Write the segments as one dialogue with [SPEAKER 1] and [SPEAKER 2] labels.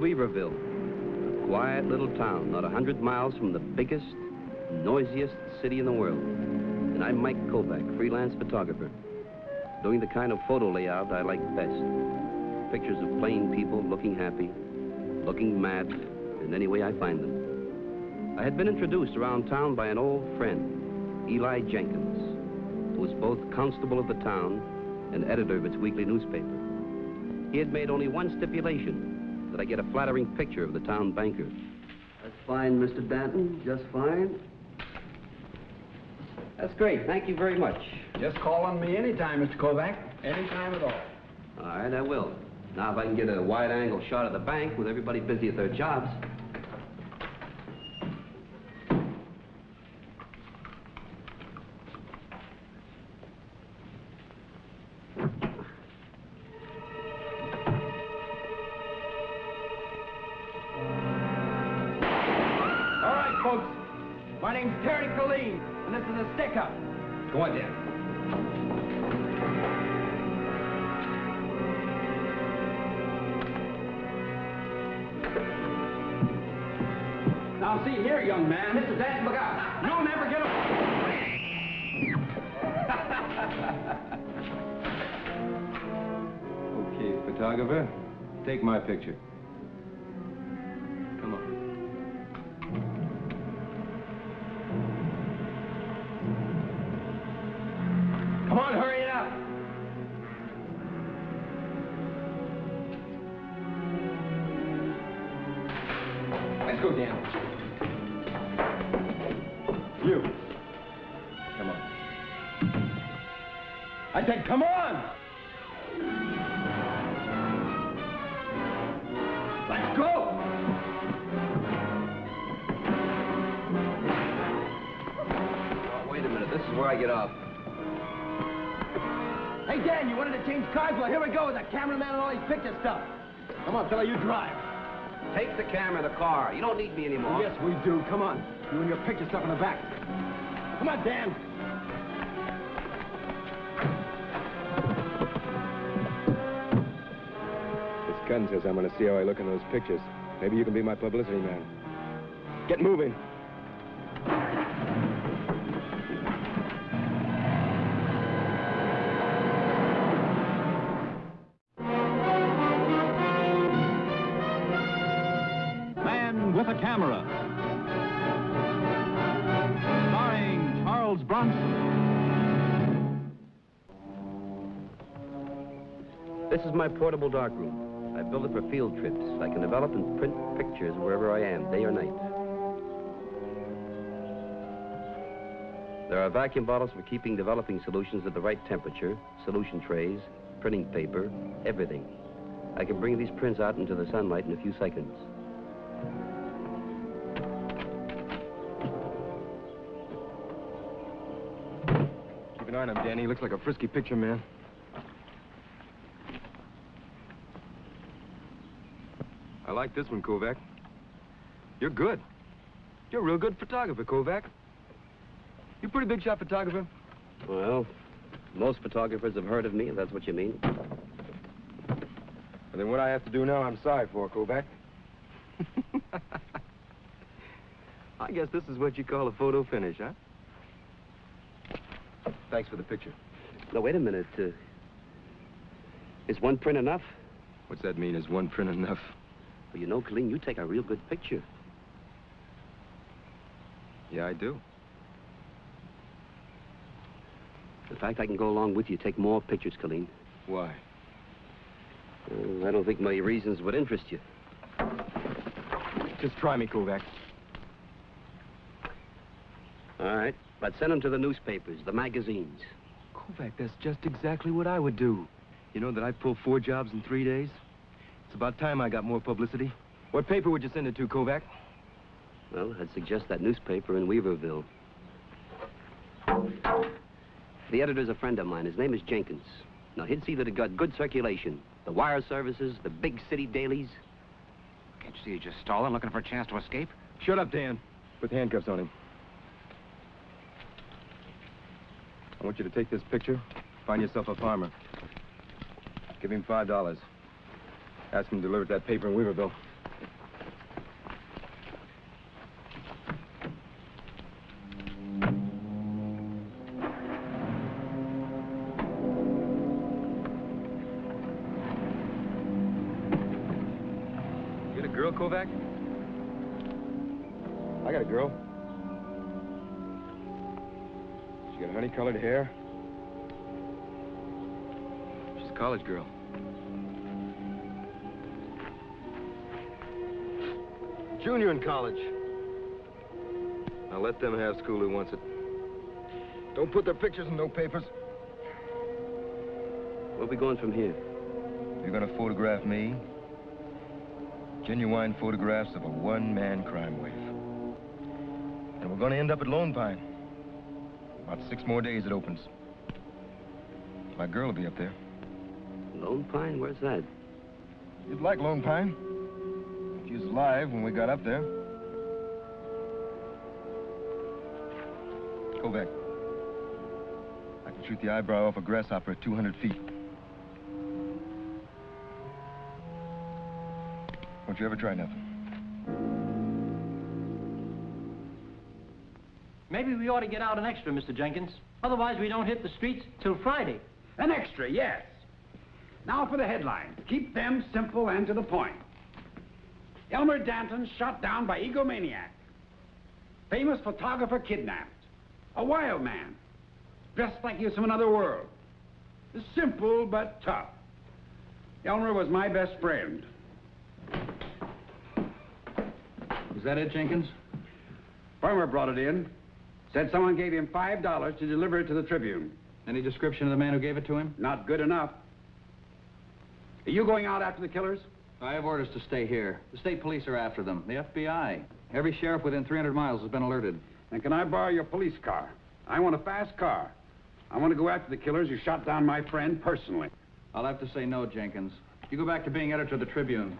[SPEAKER 1] Weaverville, a quiet little town not 100 miles from the biggest, noisiest city in the world. And I'm Mike Kovac, freelance photographer, doing the kind of photo layout I like best. Pictures of plain people looking happy, looking mad, in any way I find them. I had been introduced around town by an old friend, Eli Jenkins, who was both constable of the town and editor of its weekly newspaper. He had made only one stipulation, that I get a flattering picture of the town banker. That's fine, Mr. Danton, just fine. That's great, thank you very much.
[SPEAKER 2] Just call on me anytime, Mr. Kovac. Anytime at all.
[SPEAKER 1] All right, I will. Now, if I can get a wide-angle shot of the bank with everybody busy at their jobs.
[SPEAKER 2] All right, folks. My name's Terry Colleen, and this is a stick-up. Go on, Dan. Now, see here, young man. Mr. Danton, look out. You'll never get
[SPEAKER 3] Okay, photographer, take my picture. Come on.
[SPEAKER 2] Come on, hurry it up. Let's go, Dan. You. Come on. I said, come on! Let's go!
[SPEAKER 1] Oh, wait a minute, this is where I get off.
[SPEAKER 2] Hey, Dan, you wanted to change cars? Well, here we go with the cameraman and all these picture stuff. Come on, fella, you drive.
[SPEAKER 1] Take the camera in the car. You don't need me anymore.
[SPEAKER 2] Yes, we do. Come on. You and your picture stuff in the back. Come on, Dan.
[SPEAKER 3] This gun says I'm going to see how I look in those pictures. Maybe you can be my publicity man. Get moving.
[SPEAKER 4] Man with a Camera, starring Charles Bronson.
[SPEAKER 1] This is my portable darkroom. I built it for field trips. I can develop and print pictures wherever I am, day or night. There are vacuum bottles for keeping developing solutions at the right temperature, solution trays, printing paper, everything. I can bring these prints out into the sunlight in a few seconds.
[SPEAKER 3] Keep an eye on him, Danny. He looks like a frisky picture man. I like this one, Kovac. You're good. You're a real good photographer, Kovac. You a pretty big shot photographer?
[SPEAKER 1] Well, most photographers have heard of me, if that's what you mean.
[SPEAKER 3] And then what I have to do now, I'm sorry for, Kovac. I guess this is what you call a photo finish, huh? Thanks for the picture.
[SPEAKER 1] No, wait a minute. Is one print enough?
[SPEAKER 3] What's that mean? Is one print enough?
[SPEAKER 1] Well, you know, Colleen, you take a real good picture.
[SPEAKER 3] Yeah, I do.
[SPEAKER 1] In fact, I can go along with you, take more pictures, Colleen.
[SPEAKER 3] Why?
[SPEAKER 1] I don't think my reasons would interest you.
[SPEAKER 3] Just try me, Kovac.
[SPEAKER 1] All right, but send them to the newspapers, the magazines.
[SPEAKER 3] Kovac, that's just exactly what I would do. You know that I pulled 4 jobs in 3 days? It's about time I got more publicity. What paper would you send it to, Kovac?
[SPEAKER 1] Well, I'd suggest that newspaper in Weaverville. The editor's a friend of mine. His name is Jenkins. Now, he'd see that it got good circulation. The wire services, the big city dailies.
[SPEAKER 5] Can't you see he's just stalling, looking for a chance to escape?
[SPEAKER 3] Shut up, Dan. Put handcuffs on him. I want you to take this picture, find yourself a farmer. Give him $5. Ask him to deliver that paper in Weaverville. a girl, Kovac? I got a girl. She got honey-colored hair. She's a college girl. Junior in college. Now let them have school who wants it. Don't put their pictures in no papers.
[SPEAKER 1] Where are we going from here?
[SPEAKER 3] You're gonna photograph me. Genuine photographs of a one-man crime wave. And we're gonna end up at Lone Pine. About 6 more days it opens. My girl will be up there.
[SPEAKER 1] Lone Pine? Where's that?
[SPEAKER 3] You'd like Lone Pine. If you was alive when we got up there. Kovac. I can shoot the eyebrow off a grasshopper at 200 feet. Don't you ever try nothing.
[SPEAKER 2] Maybe we ought to get out an extra, Mr. Jenkins. Otherwise, we don't hit the streets till Friday.
[SPEAKER 6] An extra, yes. Now for the headlines. Keep them simple and to the point. Elmer Danton shot down by egomaniac. Famous photographer kidnapped. A wild man. Dressed like he was from another world. Simple but tough. Elmer was my best friend.
[SPEAKER 2] Is that it, Jenkins?
[SPEAKER 6] Farmer brought it in. Said someone gave him $5 to deliver it to the Tribune.
[SPEAKER 2] Any description of the man who gave it to him?
[SPEAKER 6] Not good enough. Are you going out after the killers?
[SPEAKER 2] I have orders to stay here. The state police are after them. The FBI. Every sheriff within 300 miles has been alerted.
[SPEAKER 6] Then can I borrow your police car? I want a fast car. I want to go after the killers who shot down my friend personally.
[SPEAKER 2] I'll have to say no, Jenkins. You go back to being editor of the Tribune.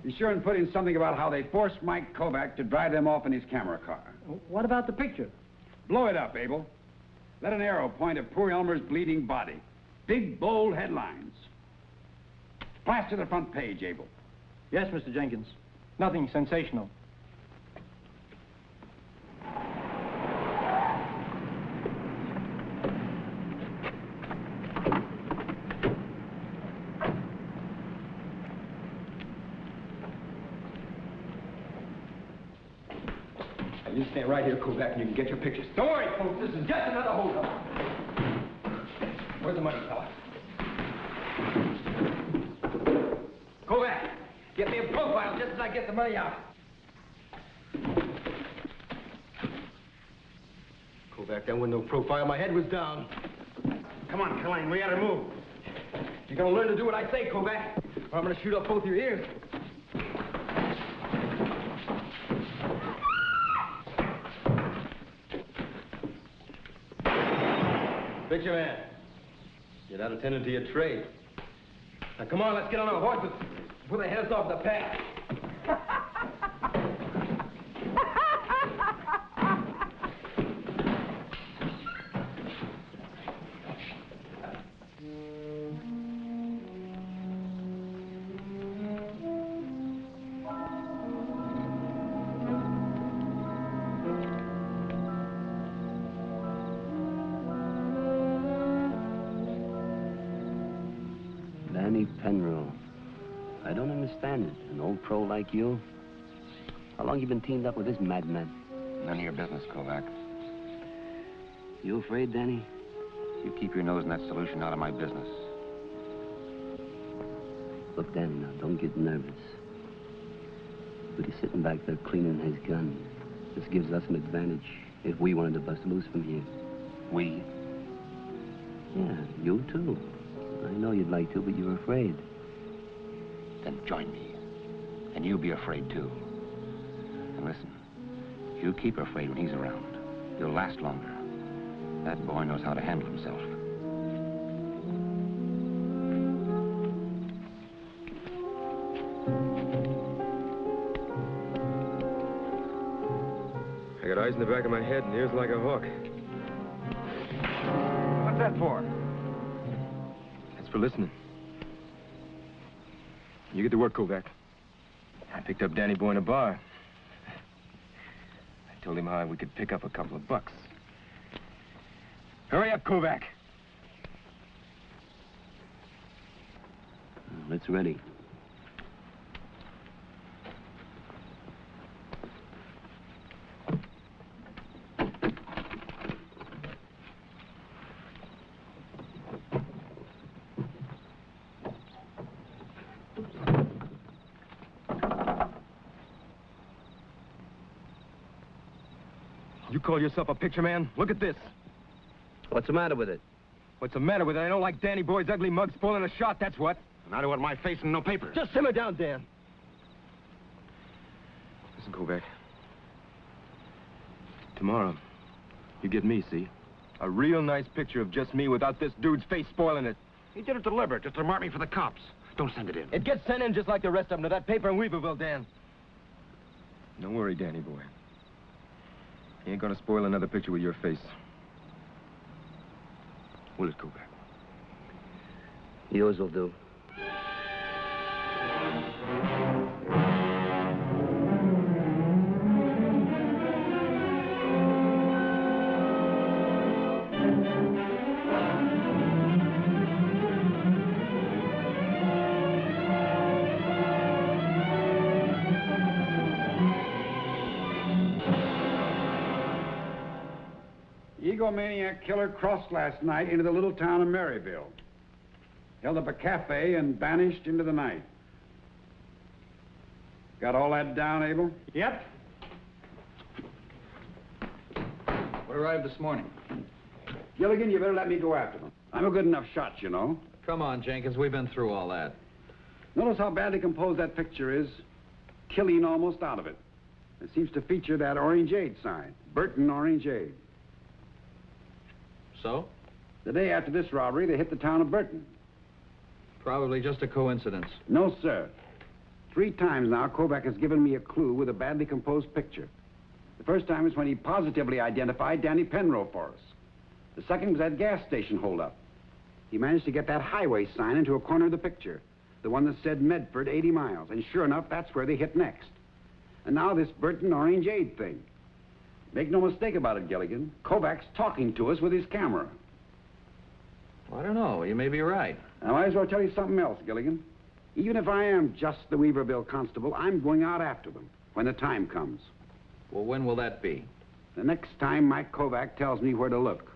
[SPEAKER 6] Be sure and put in something about how they forced Mike Kovac to drive them off in his camera car.
[SPEAKER 2] What about the picture?
[SPEAKER 6] Blow it up, Abel. Let an arrow point at poor Elmer's bleeding body. Big, bold headlines. Plaster the front page, Abel.
[SPEAKER 2] Yes, Mr. Jenkins. Nothing sensational.
[SPEAKER 3] You stand right here, Kovac, and you can get your pictures.
[SPEAKER 6] Don't worry, folks. This is just another holdup.
[SPEAKER 3] Where's the money, fella?
[SPEAKER 6] Kovac, get me a profile just as I get the money out.
[SPEAKER 3] Kovac, that wasn't no profile. My head was down.
[SPEAKER 6] Come on, Colleen, we gotta move.
[SPEAKER 3] You're gonna learn to do what I say, Kovac, or I'm gonna shoot off both your ears. Picture man, you're not attending to your trade. Now, come on, let's get on our horses. Put their heads off the path.
[SPEAKER 1] Danny Penrose. I don't understand it. An old pro like you? How long you been teamed up with this madman?
[SPEAKER 5] None of your business, Kovac.
[SPEAKER 1] You afraid, Danny?
[SPEAKER 5] You keep your nose in that solution out of my business.
[SPEAKER 1] Look, Danny, now, don't get nervous. But he's sitting back there cleaning his gun. This gives us an advantage if we wanted to bust loose from here.
[SPEAKER 5] We?
[SPEAKER 1] Yeah, you too. I know you'd like to, but you're afraid.
[SPEAKER 5] Then join me. And you'll be afraid, too. And listen, if you keep afraid when he's around, you'll last longer. That boy knows how to handle himself.
[SPEAKER 3] I got eyes in the back of my head and ears like a hawk.
[SPEAKER 6] What's that for?
[SPEAKER 3] That's for listening. You get to work, Kovac. I picked up Danny Boy in a bar. I told him how we could pick up a couple of bucks. Hurry up, Kovac.
[SPEAKER 1] It's ready.
[SPEAKER 3] You call yourself a picture man? Look at this.
[SPEAKER 1] What's the matter with it?
[SPEAKER 3] What's the matter with it? I don't like Danny Boy's ugly mug spoiling a shot, that's what.
[SPEAKER 5] And I don't want my face in no paper.
[SPEAKER 3] Just simmer down, Dan. Listen, Kovac. Tomorrow, you get me, see? A real nice picture of just me without this dude's face spoiling it.
[SPEAKER 5] He did it deliberate, just to mark me for the cops. Don't send it in.
[SPEAKER 3] It gets sent in just like the rest of them to that paper in Weaverville, Dan. Don't worry, Danny Boy. He ain't gonna spoil another picture with your face. Will it, Kovac?
[SPEAKER 1] Yours will do.
[SPEAKER 6] Egomaniac killer crossed last night into the little town of Maryville. Held up a cafe and vanished into the night. Got all that down, Abel?
[SPEAKER 2] Yep. What arrived this morning?
[SPEAKER 6] Gilligan, you better let me go after them. I'm a good enough shot, you know.
[SPEAKER 2] Come on, Jenkins. We've been through all that.
[SPEAKER 6] Notice how badly composed that picture is. Killing almost out of it. It seems to feature that orangeade sign. Burton Orangeade.
[SPEAKER 2] So?
[SPEAKER 6] The day after this robbery, they hit the town of Burton.
[SPEAKER 2] Probably just a coincidence.
[SPEAKER 6] No, sir. 3 times now, Kovac has given me a clue with a badly composed picture. The first time was when he positively identified Danny Penrose for us. The second was that gas station holdup. He managed to get that highway sign into a corner of the picture, the one that said Medford 80 miles. And sure enough, that's where they hit next. And now this Burton Orangeade thing. Make no mistake about it, Gilligan. Kovac's talking to us with his camera.
[SPEAKER 2] I don't know. You may be right.
[SPEAKER 6] I might as well tell you something else, Gilligan. Even if I am just the Weaverville constable, I'm going out after them when the time comes.
[SPEAKER 2] Well, when will that be?
[SPEAKER 6] The next time Mike Kovac tells me where to look.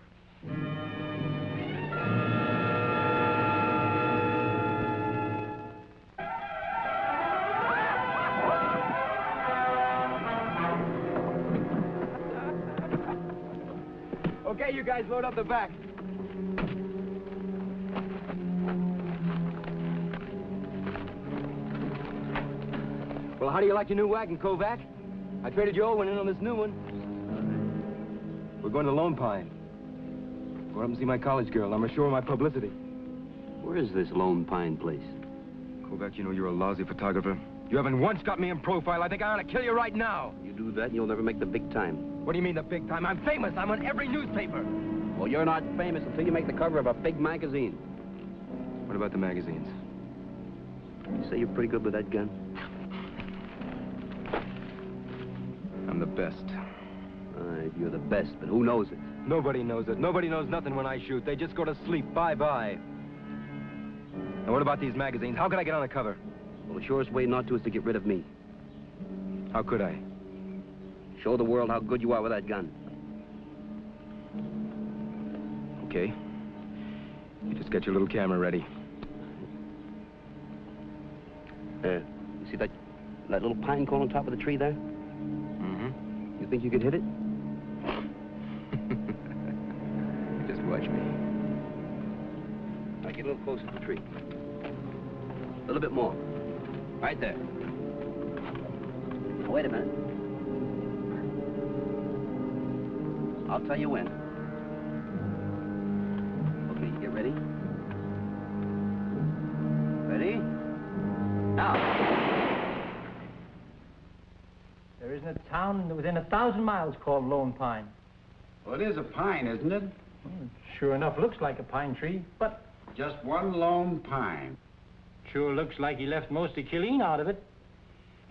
[SPEAKER 3] Okay, you guys load up the back. Well, how do you like your new wagon, Kovac? I traded your old one in on this new one. We're going to Lone Pine. Go up and see my college girl. I'm assuring my publicity.
[SPEAKER 1] Where is this Lone Pine place?
[SPEAKER 3] Kovac, you know you're a lousy photographer. You haven't once got me in profile. I think I ought to kill you right now.
[SPEAKER 1] You do that and you'll never make the big time.
[SPEAKER 3] What do you mean the big time? I'm famous. I'm on every newspaper.
[SPEAKER 1] Well, you're not famous until you make the cover of a big magazine.
[SPEAKER 3] What about the magazines?
[SPEAKER 1] You say you're pretty good with that gun?
[SPEAKER 3] I'm the best.
[SPEAKER 1] All right, you're the best, but who knows it?
[SPEAKER 3] Nobody knows it. Nobody knows nothing when I shoot. They just go to sleep. Bye-bye. Now, what about these magazines? How can I get on the cover?
[SPEAKER 1] Well, the surest way not to is to get rid of me.
[SPEAKER 3] How could I?
[SPEAKER 1] Show the world how good you are with that gun.
[SPEAKER 3] Okay. You just get your little camera ready.
[SPEAKER 1] You see that little pine cone on top of the tree there?
[SPEAKER 3] Mm-hmm.
[SPEAKER 1] You think you could hit it?
[SPEAKER 3] Just watch me.
[SPEAKER 1] Now get a little closer to the tree. A little bit more. Right there. Now, wait a minute. I'll tell you when. Okay, you get ready? Ready? Now.
[SPEAKER 7] There isn't a town within 1,000 miles called Lone Pine.
[SPEAKER 6] Well, it is a pine, isn't it?
[SPEAKER 7] Well, it sure enough looks like a pine tree, but
[SPEAKER 6] Just one lone pine.
[SPEAKER 7] sure looks like he left most of Killeen out of it.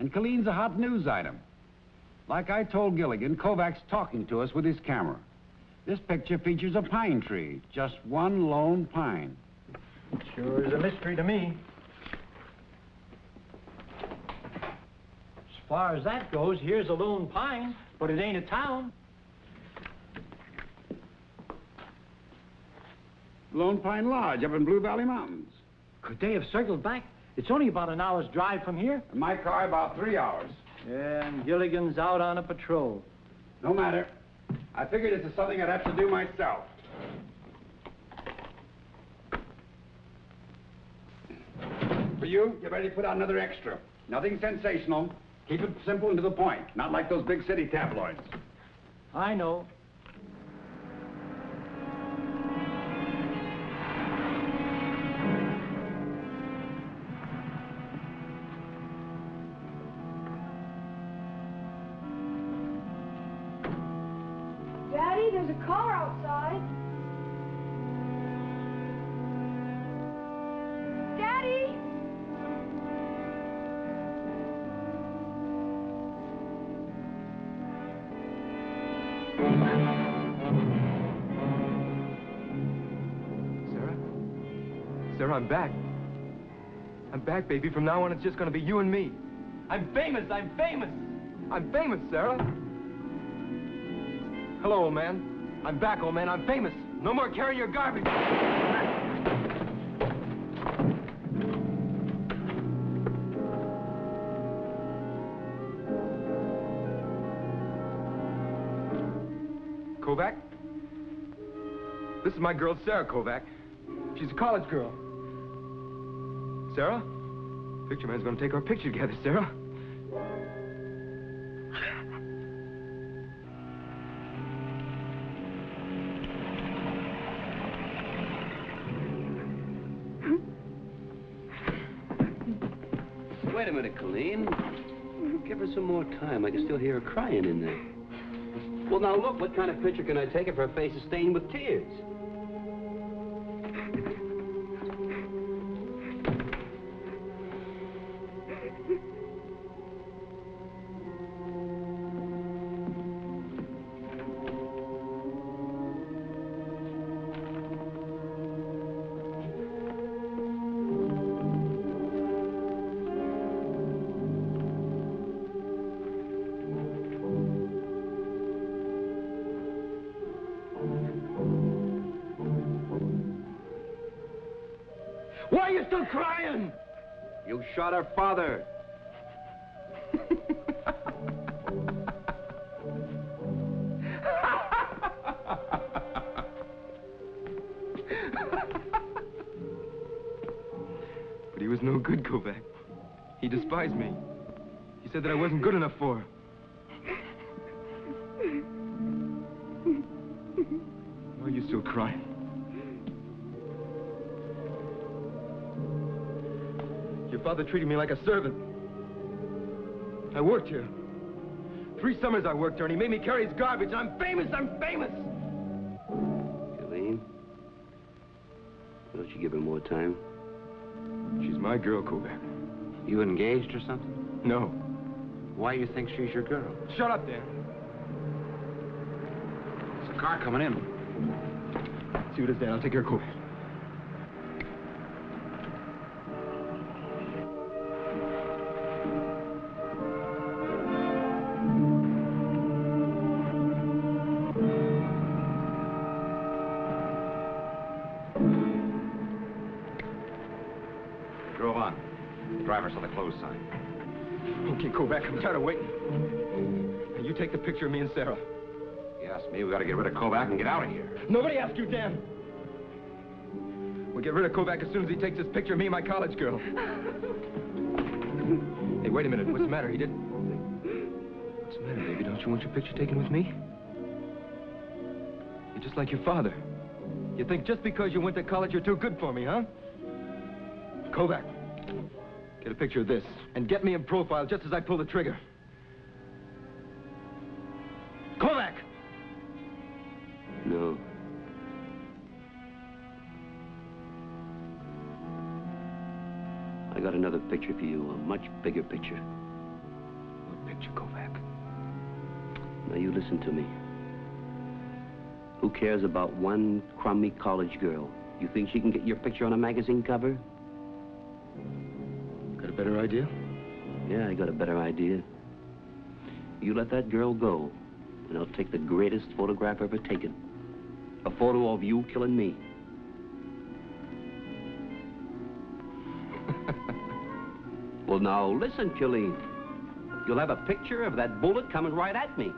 [SPEAKER 6] And Colleen's a hot news item. Like I told Gilligan, Kovac's talking to us with his camera. This picture features a pine tree. Just one lone pine.
[SPEAKER 7] Sure is a mystery to me. far as that goes, here's a Lone Pine, but it ain't a town.
[SPEAKER 6] Lone Pine Lodge up in Blue Valley Mountains.
[SPEAKER 7] Could they have circled back? It's only about an hour's drive from here.
[SPEAKER 6] In my car, about 3 hours.
[SPEAKER 7] Yeah, and Gilligan's out on a patrol.
[SPEAKER 6] No matter. I figured this is something I'd have to do myself. For you, get ready to put out another extra. Nothing sensational. Keep it simple and to the point. Not like those big city tabloids.
[SPEAKER 7] I know.
[SPEAKER 8] Daddy, there's a car outside. Daddy!
[SPEAKER 3] Sarah? Sarah, I'm back. I'm back, baby. From now on, it's just gonna be you and me. I'm famous! I'm famous! I'm famous, Sarah! Hello, old man. I'm back, old man. I'm famous. No more carrying your garbage. Kovac? This is my girl, Sarah Kovac. She's a college girl. Sarah? Picture man's gonna take our picture together, Sarah.
[SPEAKER 1] Wait a minute, Colleen. Give her some more time. I can still hear her crying in there. Well, now look, what kind of picture can I take if her face is stained with tears?
[SPEAKER 3] Why are you still crying?
[SPEAKER 1] You shot her father.
[SPEAKER 3] But he was no good, Kovac. He despised me. He said that I wasn't good enough for her. Why are you still crying? Your father treated me like a servant. I worked here. 3 summers I worked here, and he made me carry his garbage. I'm famous! I'm famous!
[SPEAKER 1] Colleen, don't you give her more time?
[SPEAKER 3] She's my girl, Kovac.
[SPEAKER 5] You engaged or something?
[SPEAKER 3] No.
[SPEAKER 5] Why do you think she's your girl?
[SPEAKER 3] Shut up, Dan.
[SPEAKER 5] There's a car coming in.
[SPEAKER 3] See what it is, Dan. I'll take care of Kovac.
[SPEAKER 5] Drove on. The driver saw the closed sign.
[SPEAKER 3] Okay, Kovac, I'm tired of waiting. Now, you take the picture of me and Sarah.
[SPEAKER 5] You asked me, we gotta get rid of Kovac and get out of here.
[SPEAKER 3] Nobody asked you, Dan. We'll get rid of Kovac as soon as he takes this picture of me and my college girl. Hey, wait a minute. What's the matter? He did... What's the matter, baby? Don't you want your picture taken with me? You're just like your father. You think just because you went to college, you're too good for me, huh? Kovac, get a picture of this and get me in profile just as I pull the trigger. Kovac!
[SPEAKER 1] No. I got another picture for you, a much bigger picture.
[SPEAKER 3] What picture, Kovac?
[SPEAKER 1] Now you listen to me. Who cares about one crummy college girl? You think she can get your picture on a magazine cover?
[SPEAKER 3] Got a better idea?
[SPEAKER 1] Yeah, I got a better idea. You let that girl go, and I'll take the greatest photograph ever taken. A photo of you killing me. Well, now, listen, Killeen. You'll have a picture of that bullet coming right at me.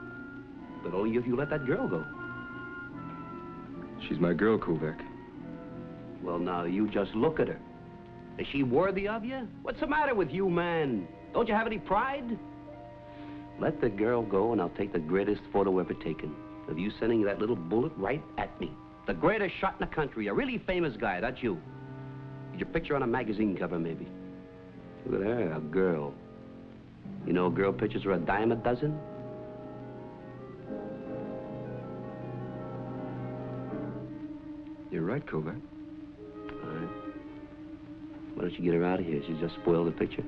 [SPEAKER 1] But only if you let that girl go.
[SPEAKER 3] She's my girl, Kovac.
[SPEAKER 1] Well, now, you just look at her. Is she worthy of you? What's the matter with you, man? Don't you have any pride? Let the girl go, and I'll take the greatest photo ever taken of you sending that little bullet right at me. The greatest shot in the country. A really famous guy, that's you. Get your picture on a magazine cover, maybe. Look at her, a girl. You know, girl pictures are a dime a dozen.
[SPEAKER 3] You're right, Kovac.
[SPEAKER 1] All right. Why don't you get her out of here? She's just spoiled the picture.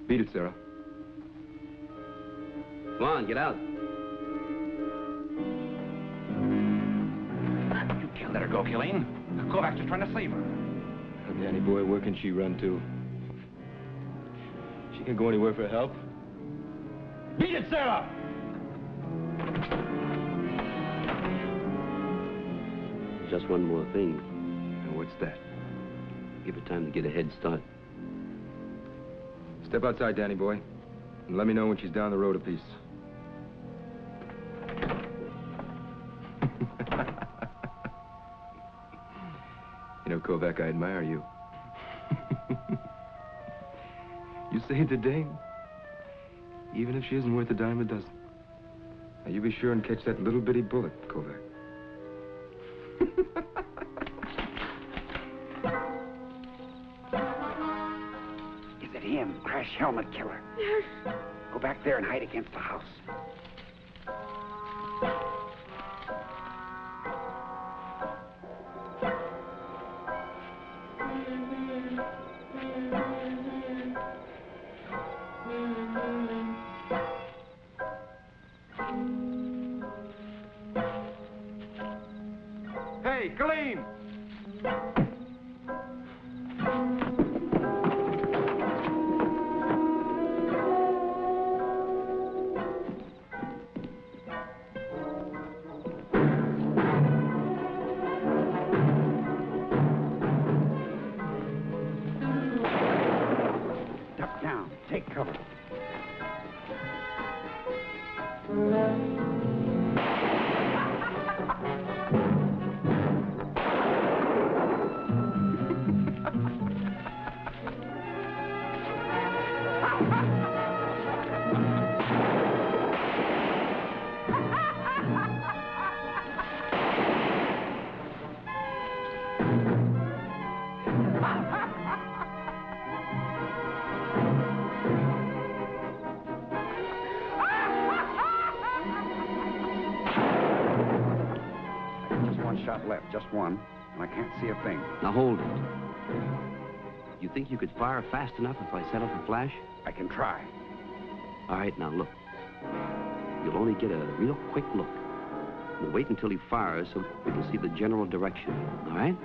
[SPEAKER 3] Beat it, Sarah.
[SPEAKER 1] Come on, get out.
[SPEAKER 5] You can't let her go, Killeen. Kovac's just trying to save her.
[SPEAKER 3] Oh, Danny boy, where can she run to? She can't go anywhere for help.
[SPEAKER 2] Beat it, Sarah!
[SPEAKER 1] Just one more thing.
[SPEAKER 3] And what's that?
[SPEAKER 1] Give her time to get a head start.
[SPEAKER 3] Step outside, Danny boy, and let me know when she's down the road a piece. You know, Kovac, I admire you. You saved the dame, even if she isn't worth a dime a dozen. Now, you be sure and catch that little bitty bullet, Kovac.
[SPEAKER 6] Is it him, Crash Helmet Killer?
[SPEAKER 8] Yes.
[SPEAKER 6] Go back there and hide against the house.
[SPEAKER 2] Hey, Killeen!
[SPEAKER 6] Duck down. Take cover. Just one shot left. Just one. And I can't see a thing.
[SPEAKER 1] Now hold it. You think you could fire fast enough if I set off a flash?
[SPEAKER 6] I can try.
[SPEAKER 1] All right, now look. You'll only get a real quick look. We'll wait until he fires so we can see the general direction, all right?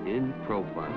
[SPEAKER 1] In profile.